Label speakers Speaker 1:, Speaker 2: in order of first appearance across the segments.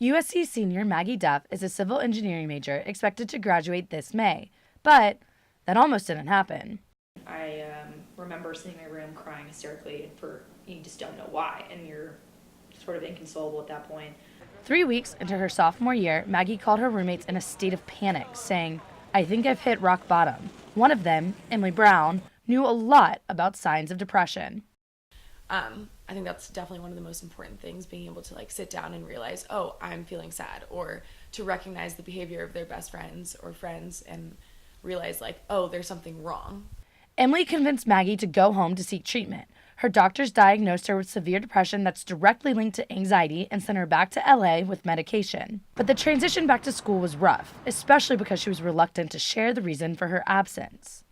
Speaker 1: USC senior Maggie Duff is a civil engineering major expected to graduate this May, but that almost didn't happen.
Speaker 2: I remember sitting in my room crying hysterically you just don't know why, and you're sort of inconsolable at that point.
Speaker 1: 3 weeks into her sophomore year, Maggie called her roommates in a state of panic, saying, "I think I've hit rock bottom." One of them, Emily Brown, knew a lot about signs of depression.
Speaker 3: I think that's definitely one of the most important things, being able to sit down and realize, oh, I'm feeling sad, or to recognize the behavior of their best friends or friends and realize oh, there's something wrong.
Speaker 1: Emily convinced Maggie to go home to seek treatment. Her doctors diagnosed her with severe depression that's directly linked to anxiety and sent her back to LA with medication. But the transition back to school was rough, especially because she was reluctant to share the reason for her absence.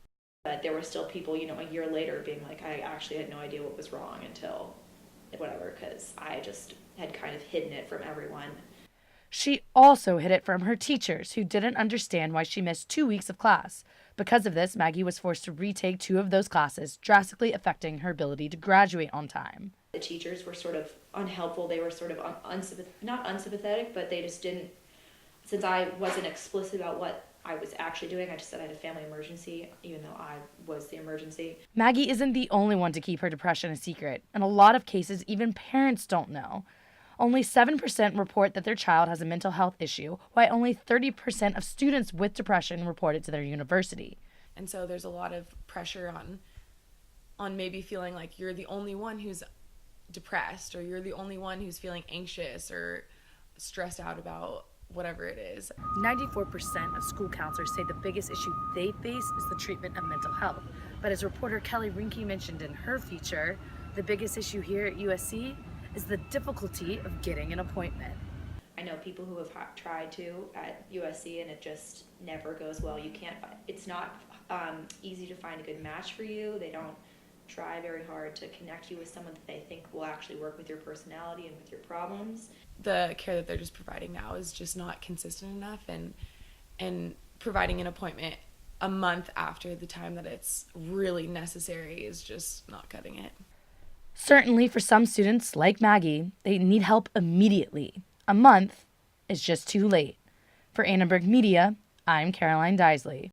Speaker 2: But there were still people, a year later being like, I actually had no idea what was wrong until whatever, because I just had kind of hidden it from everyone.
Speaker 1: She also hid it from her teachers, who didn't understand why she missed 2 weeks of class. Because of this, Maggie was forced to retake 2 of those classes, drastically affecting her ability to graduate on time.
Speaker 2: The teachers were sort of unhelpful. They were sort of not unsympathetic, but they just didn't, since I wasn't explicit about what I was actually doing, I just said I had a family emergency, even though I was the emergency.
Speaker 1: Maggie isn't the only one to keep her depression a secret. In a lot of cases, even parents don't know. Only 7% report that their child has a mental health issue, while only 30% of students with depression report it to their university.
Speaker 3: And so there's a lot of pressure on maybe feeling like you're the only one who's depressed, or you're the only one who's feeling anxious or stressed out about whatever it is.
Speaker 1: 94% of school counselors say the biggest issue they face is the treatment of mental health. But as reporter Kelly Rinke mentioned in her feature, the biggest issue here at USC is the difficulty of getting an appointment.
Speaker 2: I know people who have tried to at USC, and it just never goes well. It's not easy to find a good match for you. They don't try very hard to connect you with someone that they think will actually work with your personality and with your problems.
Speaker 3: The care that they're just providing now is just not consistent enough, and providing an appointment a month after the time that it's really necessary is just not cutting it.
Speaker 1: Certainly for some students, like Maggie, they need help immediately. A month is just too late. For Annenberg Media, I'm Caroline Deisley.